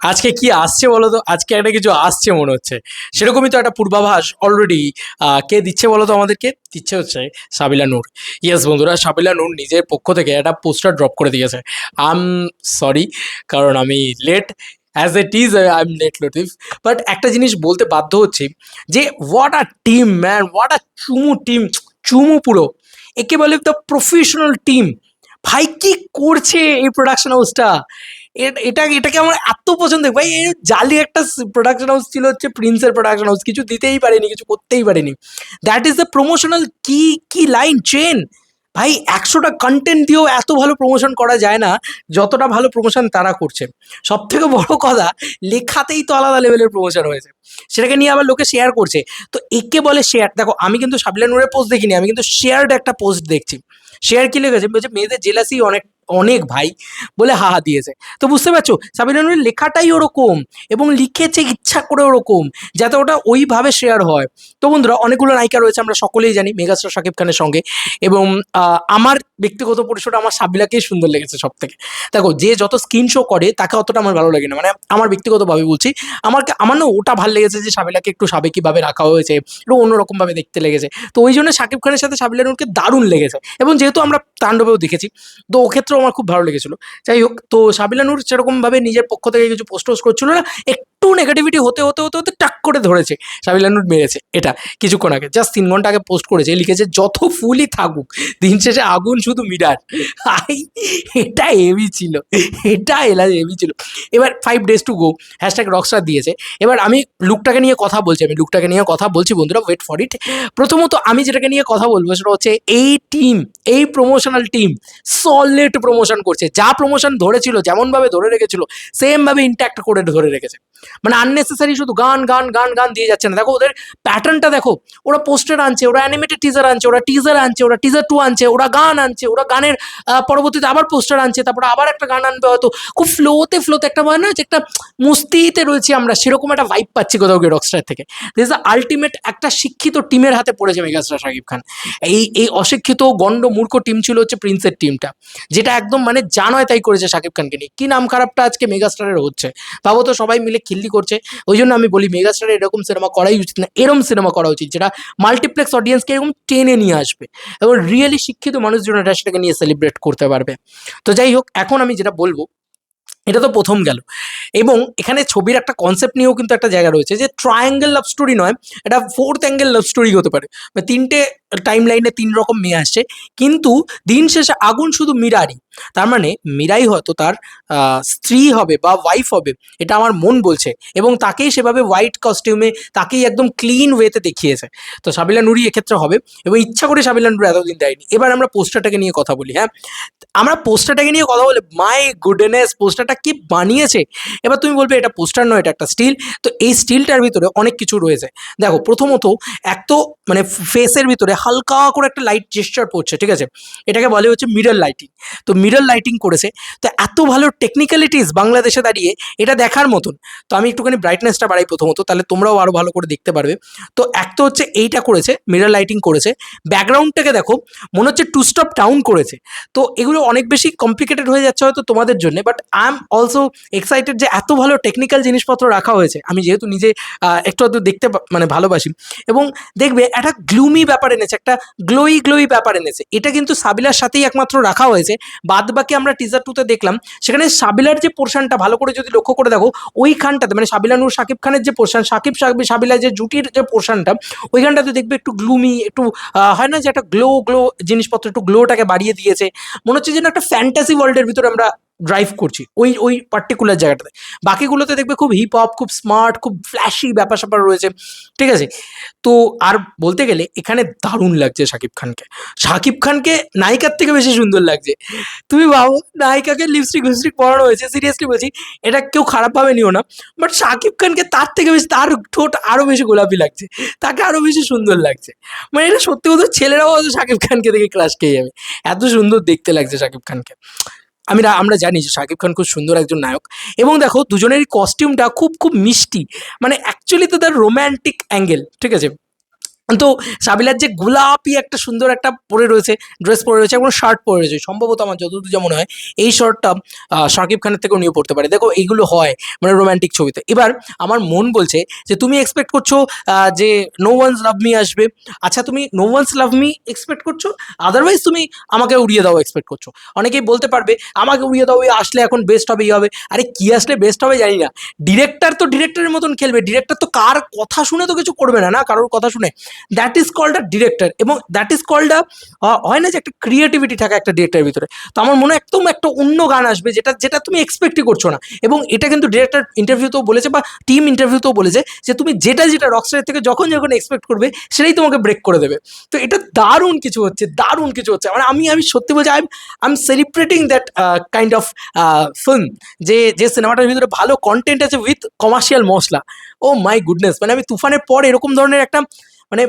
আজকে কি আসছে বলো তো? আজকে একটা কিছু আসছে মনে হচ্ছে। সেরকমই তো একটা পূর্বাভাস অলরেডি কে দিচ্ছে বলো তো আমাদেরকে? দিচ্ছে হচ্ছে সাবিলা নূর। ইয়েস বন্ধুরা, সাবিলা নূর নিজের পক্ষ থেকে একটা পোস্টার ড্রপ করে দিয়েছে। আই এম সরি, কারণ আমি late, as it is I am late Latif. But একটা জিনিস বলতে বাধ্য হচ্ছি যে what a team man, what a চুমু টিম, চুমু পুরো। একে বলে দ্য প্রফেশনাল টিম। ভাই কি করছে এই প্রোডাকশন হাউসটা! এটাকে আমার এত পছন্দ ভাই। এর জালি একটা প্রোডাকশন হাউস ছিল হচ্ছে প্রিন্সের প্রোডাকশন হাউস, কিছু দিতেই পারেনি, কিছু করতেই পারেনি। দ্যাট ইজ দ্য প্রমোশনাল কি কি লাইন চেন। ভাই ১০০টা কন্টেন্ট দিয়েও এত ভালো প্রমোশন করা যায় না যতটা ভালো প্রমোশন তারা করছে। সব থেকে বড় কথা, লেখাতেই তো আলাদা লেভেলের প্রমোশন হয়েছে, সেটাকে নিয়ে আবার লোকে শেয়ার করছে। তো একে বলে শেয়ার। দেখো, আমি কিন্তু সাবিলা নূরের পোস্ট দেখিনি, আমি কিন্তু শেয়ার্ড একটা পোস্ট দেখছি। শেয়ার কি লিখেছে, বলছে মেয়েদের জেলাসি অনেক অনেক ভাই, বলে হাহা দিয়েছে। তো বুঝতে পারছো সাবিনা নূরের লেখাটাই ওরকম, এবং লিখেছে ইচ্ছা করে ওরকম যাতে ওটা ওইভাবে শেয়ার হয়। তো বন্ধুরা, অনেকগুলো নায়িকা রয়েছে, আমরা সকলেই জানি মেগাস্টার শাকিব খানের সঙ্গে। এবং আমার ব্যক্তিগত পরিসরে আমার সাবিলাকেই সুন্দর লেগেছে সব থেকে। দেখো, যে যত স্কিন শো করে তাকে অতটা আমার ভালো লাগে না, মানে আমার ব্যক্তিগতভাবে বলছি। আমার না ওটা ভালো লেগেছে যে সাবিলাকে একটু সাবেকিভাবে রাখা হয়েছে, একটু অন্যরকমভাবে দেখতে লেগেছে। তো ওই জন্য শাকিব খানের সাথে সাবিলা নূরকে দারুণ লেগেছে, এবং যেহেতু আমরা তাণ্ডবেও দেখেছি, তো ও ক্ষেত্রেও আমার খুব ভালো লেগেছিল। যাই হোক, তো সাবিলা নূর সেরকমভাবে নিজের পক্ষ থেকে কিছু পোস্ট টোস্ট করছিল না, একটু নেগেটিভিটি হতে হতে হতে হতে টাক করে ধরেছে, সাবিলা নূর মেরেছে। এটা কিছুক্ষণ আগে, জাস্ট 3 ঘন্টা আগে পোস্ট করেছে, লিখেছে যত ফুলই থাকুক দিন শেষে আগুন শুধু মিরার। আই, এটা হেভি ছিল, এটা এলা হেভি ছিল। এবার 5 days to go hashtag Rockstar দিয়েছে। এবার আমি লুকটাকে নিয়ে কথা বলছি, বন্ধুরা, ওয়েট ফর ইট। প্রথমত আমি যেটাকে নিয়ে কথা বলবো সেটা হচ্ছে এই টিম, এই প্রমোশনাল টিম সলিড প্রমোশন করছে। যা প্রমোশন ধরেছিল, যেমনভাবে ধরে রেখেছিল, সেমভাবে ইন্ট্যাক্ট করে ধরে রেখেছে। মানে আননেসেসারি শুধু গান গান গান গান দিয়ে যাচ্ছে না। দেখো ওদের প্যাটার্নটা দেখো, ওরা পোস্টার আনছে, ওরা অ্যানিমেটেড টিজার আনছে, ওরা টিজার আনছে, ওরা টিজার 2 আনছে, ওরা গান আনছে, ওরা গানের পরবর্তীতে আবার পোস্টার আনছে, তারপরে আবার একটা গান আনবে হয়তো। খুব ফ্লোতে ফ্লোতে একটা মানে না যে একটা মস্তিতে রয়েছি আমরা, সেরকম একটা ভাইব পাচ্ছি কোথাও গিয়ে রকস্টার থেকে। দিস দ্য আলটিমেট একটা শিক্ষিত টিমের হাতে পড়েছে মেগাস্টার শাকিব খান। এই অশিক্ষিত গণ্ড মূর্খ টিম ছিল হচ্ছে প্রিন্সের টিমটা, যেটা একদম মানে যা নয় তাই করেছে শাকিব খানকে নিয়ে। কি নাম খারাপটা আজকে মেগাস্টারের হচ্ছে ভাবো তো, সবাই মিলে খিল্লি করছে। ওই জন্য আমি বলি মেগাস্টারের এরকম সিনেমা করাই উচিত না, এরকম সিনেমা করা উচিত যেটা মাল্টিপ্লেক্স অডিয়েন্সকে এরকম টেনে নিয়ে আসবে, এবং রিয়েলি শিক্ষিত মানুষজন এটা সেটাকে নিয়ে সেলিব্রেট করতে পারবে। তো যাই হোক, এখন আমি যেটা বলবো, এটা তো প্রথম গেল, এবং এখানে ছবির একটা কনসেপ্ট নিয়েও কিন্তু একটা জায়গা রয়েছে যে ট্রায়াঙ্গেল লাভ স্টোরি নয়, এটা 4th অ্যাঙ্গেল লাভ স্টোরি হতে পারে। মানে 3টে টাইম লাইনে 3 রকম মেয়ে আসছে, কিন্তু দিন শেষে আগুন শুধু মীরারই। তার মানে মীরাই হয়তো তার স্ত্রী হবে বা ওয়াইফ হবে, এটা আমার মন বলছে, এবং তাকেই সেভাবে হোয়াইট কস্টিউমে, তাকেই একদম ক্লিন ওয়েতে দেখিয়েছে। তো সাবিলা নুরি এক্ষেত্রে হবে, এবং ইচ্ছা করে সাবিলা নুরি এতদিন দেয়নি। এবার আমরা পোস্টারটাকে নিয়ে কথা বলি। হ্যাঁ, আমরা পোস্টারটাকে নিয়ে কথা বলে, মাই গুডনেস, পোস্টারটা কি বানিয়েছে! এবার তুমি বলবে এটা পোস্টার নয়, এটা একটা স্টিল। তো এই স্টিলটার ভিতরে অনেক কিছু রয়েছে। দেখো, প্রথমত এক তো মানে ফেসের ভিতরে হালকা করে একটা লাইট জেস্চার পড়ছে, ঠিক আছে? এটাকে বলে হচ্ছে মিরর লাইটিং। তো মিরর লাইটিং করেছে, তো এত ভালো টেকনিক্যালিটিস বাংলাদেশে দাঁড়িয়ে এটা দেখার মতন। তো আমি একটুখানি ব্রাইটনেসটা বাড়াই প্রথমত, তাহলে তোমরাও আরও ভালো করে দেখতে পারবে। তো এক তো হচ্ছে এইটা করেছে, মিরর লাইটিং করেছে। ব্যাকগ্রাউন্ডটাকে দেখো, মনে হচ্ছে 2 স্টপ ডাউন করেছে। তো এগুলো অনেক বেশি কমপ্লিকেটেড হয়ে যাচ্ছে হয়তো তোমাদের জন্য, but I am also excited যে এত ভালো টেকনিক্যাল জিনিসপত্র রাখা হয়েছে। আমি যেহেতু নিজে একটু আধটু দেখতে মানে ভালোবাসি, এবং দেখবে একটা গ্লুমি ব্যাপার এনেছে, একটা গ্লোই গ্লোই ব্যাপার এনেছে। এটা কিন্তু সাবিলার সাথেই একমাত্র রাখা হয়েছে। বাদ বাকি আমরা টিজার 2তে দেখলাম, সেখানে সাবিলার যে পোর্শনটা ভালো করে যদি লক্ষ্য করে দেখো, ওইখানটাতে মানে সাবিলা নূর শাকিব খানের যে পোর্শন, সাবিলা যে জুটির যে পোর্শনটা, ওইখানটাতে দেখবে একটু গ্লুমি, একটু হয় না যে একটা গ্লো গ্লো জিনিসপত্র, একটু গ্লোটাকে বাড়িয়ে দিয়েছে। মনে হচ্ছে যেন একটা ফ্যান্টাসি ওয়ার্ল্ডের ভিতরে আমরা ড্রাইভ করছি ওই ওই পার্টিকুলার জায়গাটাতে। বাকিগুলোতে দেখবে খুব হিপ হপ, খুব স্মার্ট, খুব ফ্ল্যাশি ব্যাপার স্যাপার রয়েছে, ঠিক আছে? তো আর বলতে গেলে এখানে দারুণ লাগছে শাকিব খানকে। শাকিব খানকে নায়িকার থেকে বেশি সুন্দর লাগছে। তুমি ভাবো, নায়িকাকে লিপস্টিক ফিপস্টিক পরানো হয়েছে, সিরিয়াসলি বলছি, এটা কেউ খারাপভাবে নিও না, বাট শাকিব খানকে তার থেকে বেশি, তার ঠোঁট আরও বেশি গোলাপি লাগছে, তাকে আরও বেশি সুন্দর লাগছে। মানে এটা সত্যি কথা, ছেলেরাও হয়তো শাকিব খানকে দেখে ক্রাশ খেয়ে যাবে, এত সুন্দর দেখতে লাগছে শাকিব খানকে। আমরা জানি যে শাকিব খান খুব সুন্দর একজন নায়ক, এবং দেখো দুজনেরই কস্টিউমটা খুব খুব মিষ্টি, মানে অ্যাকচুয়ালি তো তার রোম্যান্টিক অ্যাঙ্গেল, ঠিক আছে? তো সাবিলার যে গোলাপি একটা সুন্দর একটা পরে রয়েছে, ড্রেস পরে রয়েছে এবং শার্ট পরে রয়েছে, সম্ভবত আমার যতদূর যা মনে হয় এই শার্টটা শাকিব খানের থেকেও নিয়ে পড়তে পারে। দেখো এইগুলো হয় মানে রোমান্টিক ছবিতে। এবার আমার মন বলছে যে তুমি এক্সপেক্ট করছো যে নো ওয়ান্স লাভ মি আসবে। আচ্ছা তুমি no one's love me expect করছো, আদারওয়াইজ তুমি আমাকে উড়িয়ে দাও এক্সপেক্ট করছো। অনেকেই বলতে পারবে আমাকে উড়িয়ে দাও, এই আসলে এখন বেস্ট হবে, ই হবে। আরে কি আসলে বেস্ট হবে জানি না, ডিরেক্টর তো ডিরেক্টরের মতন খেলবে, ডিরেক্টর তো কার কথা শুনে তো কিছু করবে না, না কারোর কথা শুনে। That is called a director, এবং দ্যাট ইজ কল্ড আ, হয় না যে একটা ক্রিয়েটিভিটি থাকে একটা ডিরেক্টরের ভিতরে। তো আমার মনে হয় একদম একটা অন্য গান আসবে, যেটা যেটা তুমি এক্সপেক্টই করছো না। এবং এটা কিন্তু ডিরেক্টর ইন্টারভিউতেও বলেছে বা টিম ইন্টারভিউতেও বলেছে যে তুমি যেটা যেটা রকস্টারের থেকে যখন যখন এক্সপেক্ট করবে সেটাই তোমাকে ব্রেক করে দেবে। তো এটা দারুণ কিছু হচ্ছে, দারুণ কিছু হচ্ছে। মানে আমি সত্যি বলছি, I am celebrating that kind of film, যে যে সিনেমাটার ভিতরে ভালো কন্টেন্ট আছে with commercial masala. Oh my goodness, মানে আমি তুফানের পর এরকম ধরনের একটা মানে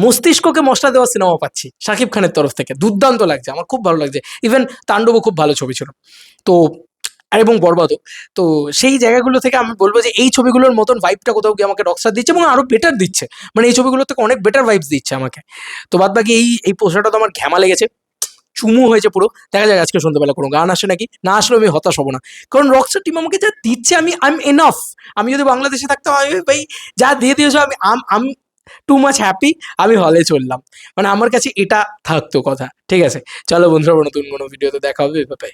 মস্তিষ্ককে মশলা দেওয়া সিনেমা পাচ্ছি শাকিব খানের তরফ থেকে। দুর্দান্ত লাগছে, আমার খুব ভালো লাগছে। ইভেন তাণ্ডবও খুব ভালো ছবি ছিল। তো আর এবং বরবাদও। তো সেই জায়গাগুলো থেকে আমি বলবো যে এই ছবিগুলোর মতন ভাইবটা কোথাও গিয়ে আমাকে রকস্টার দিচ্ছে এবং আরো বেটার দিচ্ছে। মানে এই ছবিগুলো থেকে অনেক বেটার ভাইবস দিচ্ছে আমাকে। তো বাদ বাকি এই পোস্টারটা তো আমার ঘ্যামা লেগেছে, চুমু হয়েছে পুরো। দেখা যাক আজকে সন্ধ্যাবেলা কোনো গান আসে নাকি, না আসলেও আমি হতাশ হব না। কারণ রকস্টার টিম আমাকে যা দিচ্ছে, আই এম এনাফ। আমি যদি বাংলাদেশে থাকতাম, আমি ভাই যা দিয়ে দিয়েছো, আমি টু মাচ হ্যাপি। আমি হলে চললাম, মানে আমার কাছে এটা থাকতো কথা। ঠিক আছে, চলো বন্ধুরা, নতুন কোনো ভিডিওতে দেখা হবে। বাই।